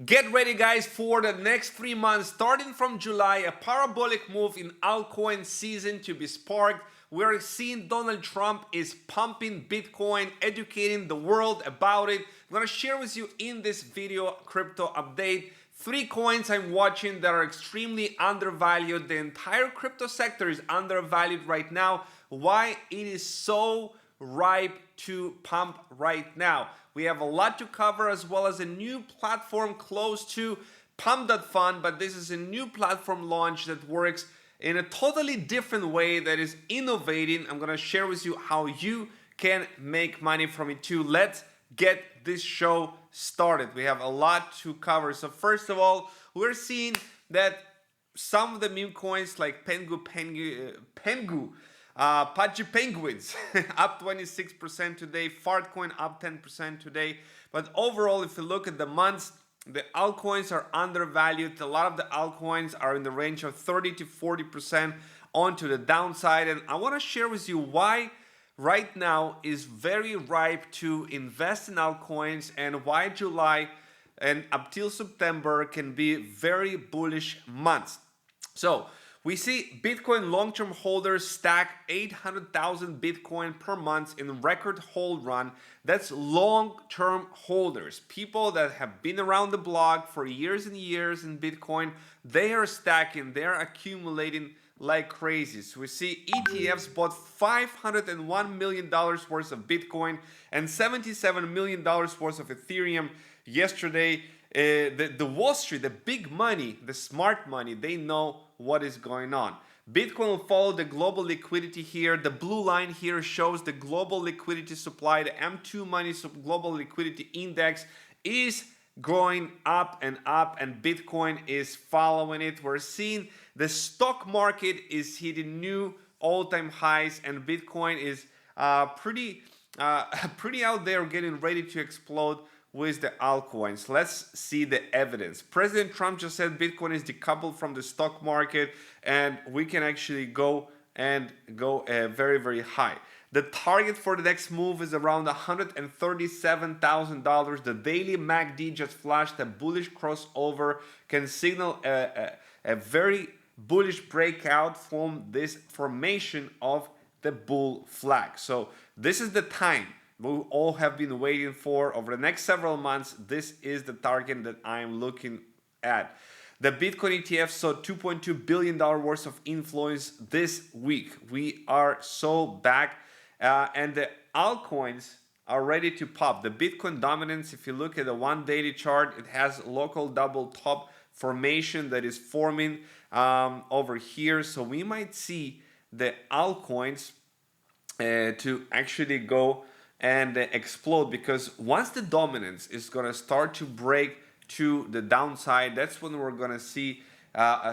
Get ready, guys, for the next 3 months, starting from July, a parabolic move in altcoin season to be sparked. We're seeing Donald Trump is pumping Bitcoin, educating the world about it. I'm gonna share with you in this video crypto update 3 coins I'm watching that are extremely undervalued. The entire crypto sector is undervalued right now. Why it is so ripe to pump right now. We have a lot to cover, as well as a new platform close to Pump.fun, but this is a new platform launch that works in a totally different way, that is innovating. I'm gonna share with you how you can make money from it too. Let's get this show started. We have a lot to cover. So first of all, we're seeing that some of the meme coins like Pengu, Pudgy Penguins up 26% today, Fartcoin up 10% today. But overall, if you look at the months, the altcoins are undervalued. A lot of the altcoins are in the range of 30 to 40% onto the downside. And I want to share with you why right now is very ripe to invest in altcoins, and why July and up till September can be very bullish months. So we see Bitcoin long-term holders stack 800,000 Bitcoin per month in record hold run. That's long-term holders, people that have been around the block for years and years in Bitcoin. They are stacking, they're accumulating like crazy. So we see ETFs bought $501 million worth of Bitcoin and $77 million worth of Ethereum yesterday. The Wall Street, the big money, the smart money, they know what is going on. Bitcoin will follow the global liquidity here. The blue line here shows the global liquidity supply. The M2 money global liquidity index is going up, and Bitcoin is following it. We're seeing the stock market is hitting new all-time highs, and Bitcoin is pretty out there, getting ready to explode with the altcoins. Let's see the evidence. President Trump just said Bitcoin is decoupled from the stock market, and we can actually go very, very high. The target for the next move is around $137,000. The daily MACD just flashed a bullish crossover, can signal a very bullish breakout from this formation of the bull flag. So this is the time we all have been waiting for. Over the next several months, this is the target that I'm looking at. The Bitcoin ETF saw $2.2 billion worth of inflows this week. We are so back, and the altcoins are ready to pop. The Bitcoin dominance, if you look at the 1 daily chart, it has local double top formation that is forming over here. So we might see the altcoins to actually go and explode, because once the dominance is going to start to break to the downside, that's when we're going to see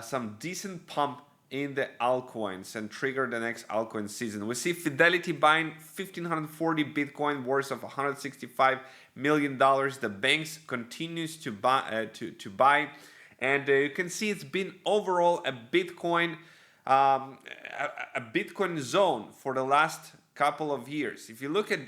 some decent pump in the altcoins and trigger the next altcoin season. We see Fidelity buying 1,540 Bitcoin worth of $165 million. The banks continues to buy, and you can see it's been overall a Bitcoin zone for the last couple of years. If you look at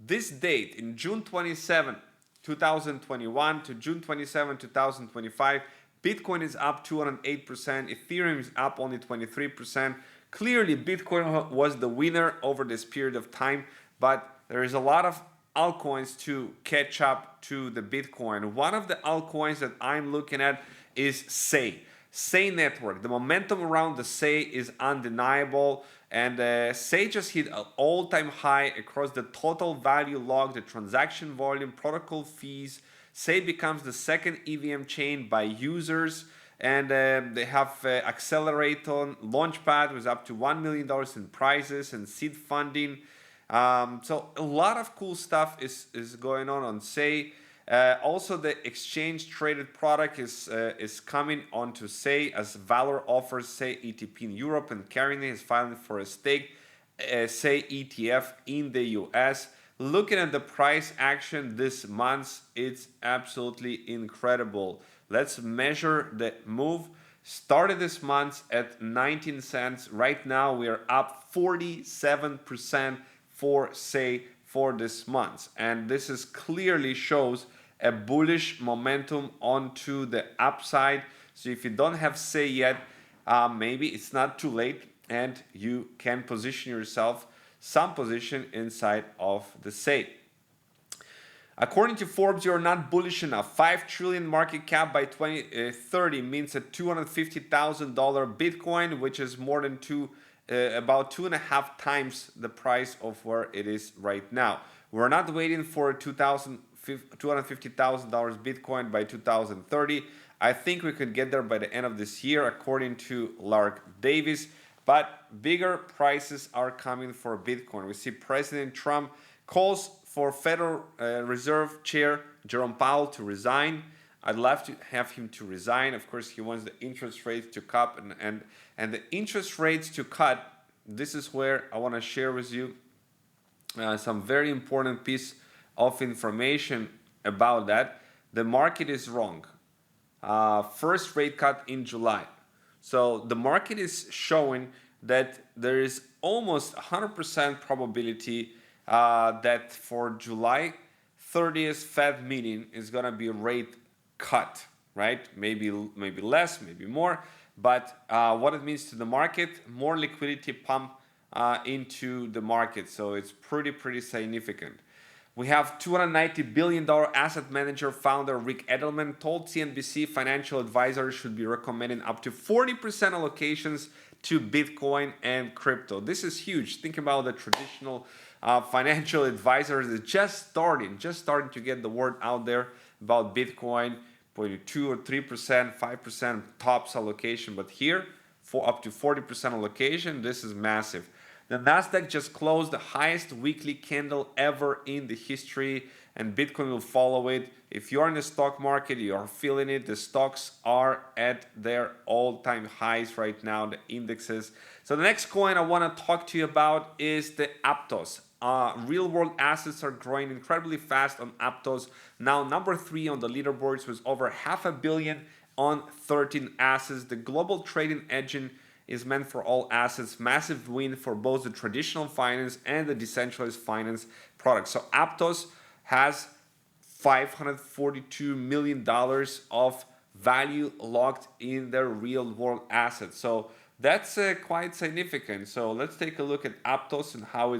this date, in June 27, 2021 to June 27, 2025, Bitcoin is up 208%, Ethereum is up only 23%. Clearly, Bitcoin was the winner over this period of time, but there is a lot of altcoins to catch up to the Bitcoin. One of the altcoins that I'm looking at is SEI. SEI network. The momentum around the SEI is undeniable, and SEI just hit an all-time high across the total value logged, the transaction volume, protocol fees. SEI becomes the second EVM chain by users, and they have Accelerator Launchpad was up to $1 million in prizes and seed funding. So a lot of cool stuff is going on SEI. Also, the exchange traded product is coming onto SEI, as Valor offers SEI ETP in Europe, and Carine is filing for a stake SEI ETF in the US. Looking at the price action this month, it's absolutely incredible. Let's measure the move. Started this month at 19 cents. Right now, we are up 47% for SEI for this month, and this is clearly shows a bullish momentum onto the upside. So if you don't have say yet, maybe it's not too late and you can position yourself some position inside of the say. According to Forbes, you're not bullish enough. 5 trillion market cap by 2030 means a $250,000 Bitcoin, which is more than about 2.5 times the price of where it is right now. We're not waiting for $250,000 Bitcoin by 2030. I think we could get there by the end of this year, according to Lark Davis. But bigger prices are coming for Bitcoin. We see President Trump calls for Federal Reserve Chair Jerome Powell to resign. I'd love to have him to resign. Of course, he wants the interest rates to cut, and the interest rates to cut. This is where I want to share with you some very important piece of information about that. The market is wrong. First rate cut in July. So the market is showing that there is almost 100% probability that for July 30th Fed meeting is going to be a rate cut, right? Maybe less, maybe more. But what it means to the market, more liquidity pump into the market. So it's pretty significant. We have $290 billion asset manager founder Ric Edelman told CNBC financial advisors should be recommending up to 40% allocations to Bitcoin and crypto. This is huge. Think about the traditional financial advisors that just starting to get the word out there about Bitcoin, 2 or 3%, 5% tops allocation. But here, for up to 40% allocation, this is massive. The Nasdaq just closed the highest weekly candle ever in the history, and Bitcoin will follow it. If you're in the stock market, you are feeling it. The stocks are at their all-time highs right now, the indexes. So the next coin I want to talk to you about is the Aptos. Real-world assets are growing incredibly fast on Aptos. Now number 3 on the leaderboards with over $500 million on 13 assets. The global trading engine is meant for all assets. Massive win for both the traditional finance and the decentralized finance products. So Aptos has $542 million of value locked in their real world assets. So that's quite significant. So let's take a look at Aptos and how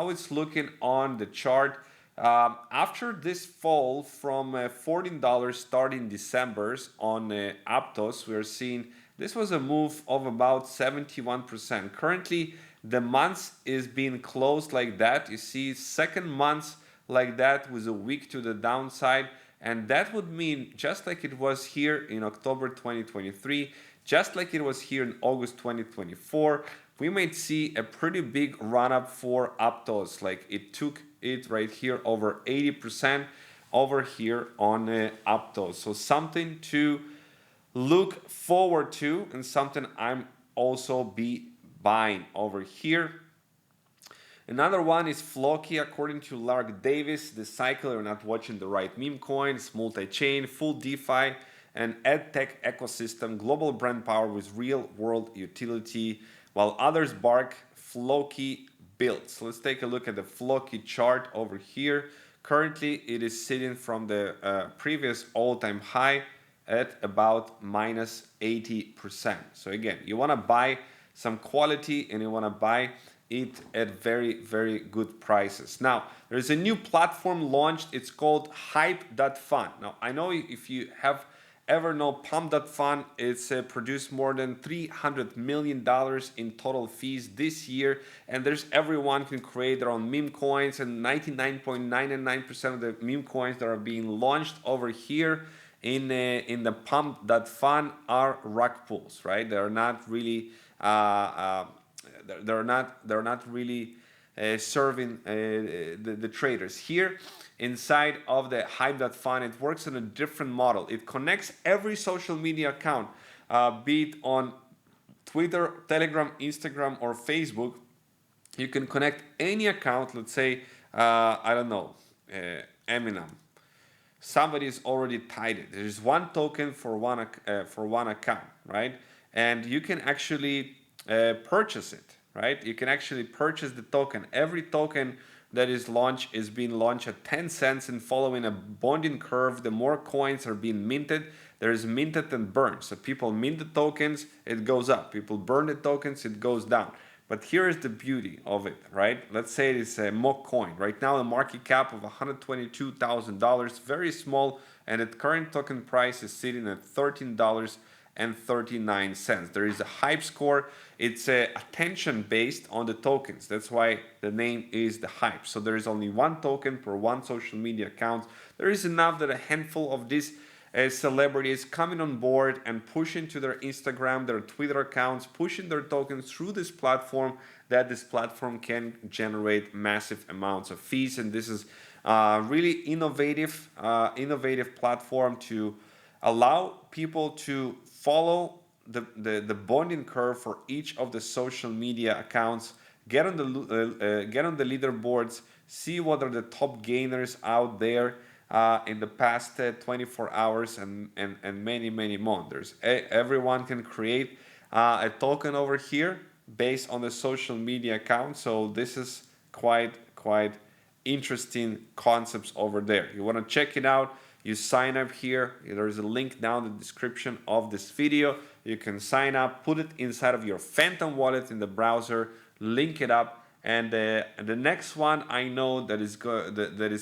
it's looking on the chart. After this fall from $14 starting December on Aptos, we're seeing this was a move of about 71%. Currently, the months is being closed like that. You see second months like that with a week to the downside. And that would mean just like it was here in October 2023, just like it was here in August 2024, we might see a pretty big run up for Aptos. Like it took it right here over 80% over here on Aptos. So something to look forward to and something I'm also be buying over here. Another one is Floki. According to Lark Davis, the cycle, you're not watching the right meme coins, multi-chain, full DeFi, and edtech ecosystem, global brand power with real world utility, while others bark Floki builds. So let's take a look at the Floki chart over here. Currently, it is sitting from the previous all-time high at about minus 80%. So again, you want to buy some quality and you want to buy it at very good prices. Now, there's a new platform launched. It's called Hype.fun. Now, I know if you have ever know Pump.fun, it's produced more than $300 million in total fees this year, and there's everyone can create their own meme coins, and 99.99% of the meme coins that are being launched over here in the Pump.fun are rug pulls, right? They're not really serving the traders. Here inside of the Hype.fun, it works on a different model. It connects every social media account, be it on Twitter, Telegram, Instagram, or Facebook. You can connect any account. Let's say I don't know, Eminem. Somebody's already tied it. There's one token for one account, right? And you can actually purchase it, right? You can actually purchase the token. Every token that is being launched at 10 cents and following a bonding curve. The more coins are being minted, there is minted and burned. So people mint the tokens, it goes up. People burn the tokens, it goes down. But here is the beauty of it, right? Let's say it's a mock coin. Right now, a market cap of $122,000, very small, and its current token price is sitting at $13.39. There is a hype score. It's attention based on the tokens. That's why the name is the hype. So there is only one token per one social media account. There is enough that a handful of these celebrities coming on board and pushing to their Instagram, their Twitter accounts, pushing their tokens through this platform, that this platform can generate massive amounts of fees. And this is really innovative platform to allow people to follow the bonding curve for each of the social media accounts, get on the leaderboards, see what are the top gainers out there in the past 24 hours and many more. Everyone can create a token over here based on the social media account. So this is quite interesting concepts over there. You want to check it out, you sign up here. There's a link down in the description of this video. You can sign up, put it inside of your Phantom wallet in the browser, link it up. And the next one I know that is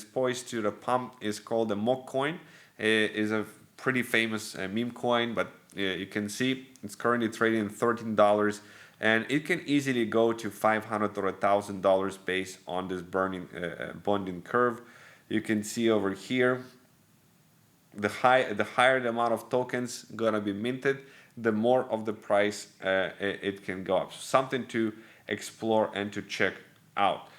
poised to the pump is called the mock coin. Is a pretty famous meme coin, but you can see it's currently trading $13, and it can easily go to $500 or $1,000 based on this bonding curve. You can see over here the higher the amount of tokens gonna be minted, the more of the price it can go up. So something to explore and to check out.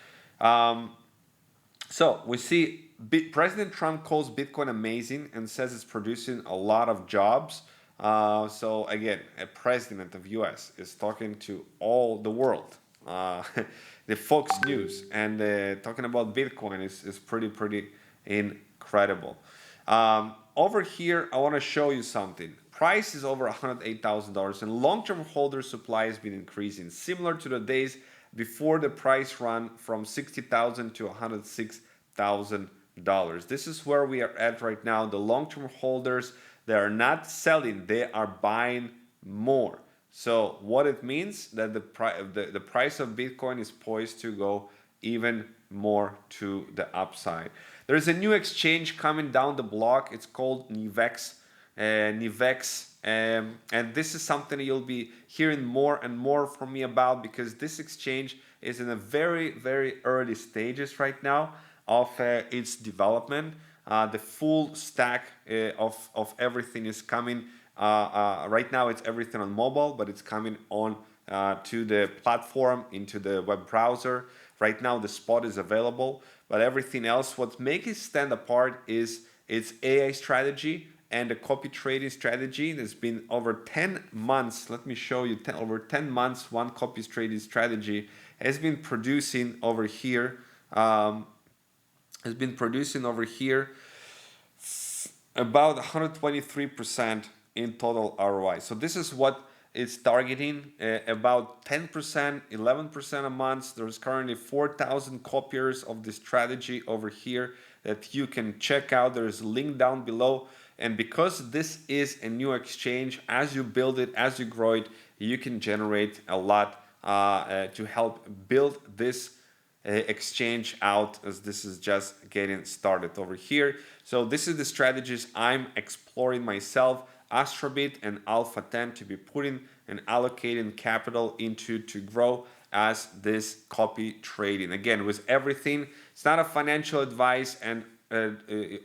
So we see President Trump calls Bitcoin amazing and says it's producing a lot of jobs. So again, a president of US is talking to all the world. The Fox News and talking about Bitcoin is pretty incredible. Over here, I want to show you something. Price is over $108,000 and long-term holder supply has been increasing, similar to the days before the price run from $60,000 to $106,000. This is where we are at right now. The long-term holders, they are not selling, they are buying more. So what it means that the price of Bitcoin is poised to go even more to the upside. There's a new exchange coming down the block. It's called Nivex. And this is something you'll be hearing more and more from me about, because this exchange is in a very early stages right now of its development. The full stack of everything is coming. Right now it's everything on mobile, but it's coming on to the platform, into the web browser. Right now the spot is available, but everything else, what makes it stand apart is its AI strategy and the copy trading strategy. There's been over 10 months. Let me show you. Over 10 months, one copy trading strategy has been producing over here. About 123% in total ROI. So this is what it's targeting, about 10%, 11% a month. There's currently 4,000 copiers of this strategy over here that you can check out. There's a link down below. And because this is a new exchange, as you build it, as you grow it, you can generate a lot to help build this exchange out, as this is just getting started over here. So this is the strategies I'm exploring myself, Astrobit and Alpha 10, to be putting and allocating capital into to grow as this copy trading. Again, with everything, it's not a financial advice, and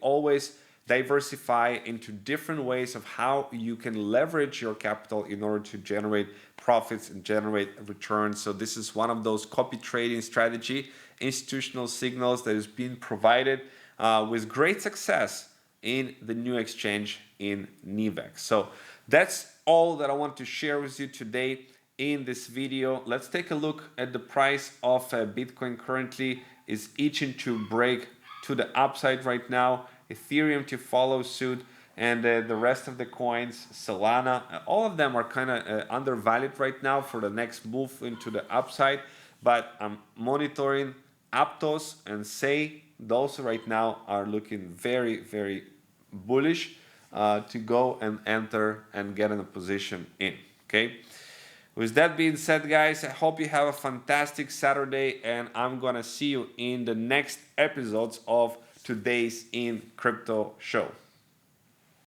always diversify into different ways of how you can leverage your capital in order to generate profits and generate returns. So this is one of those copy trading strategy, institutional signals that is being provided with great success in the new exchange in Nivex. So that's all that I want to share with you today in this video. Let's take a look at the price of Bitcoin. Currently is itching to break to the upside right now. Ethereum to follow suit, and the rest of the coins, Solana, all of them are kind of undervalued right now for the next move into the upside. But I'm monitoring Aptos and Say, those right now are looking very, very bullish to go and enter and get in a position in. Okay. With that being said, guys, I hope you have a fantastic Saturday, and I'm gonna see you in the next episodes of today's In Crypto show.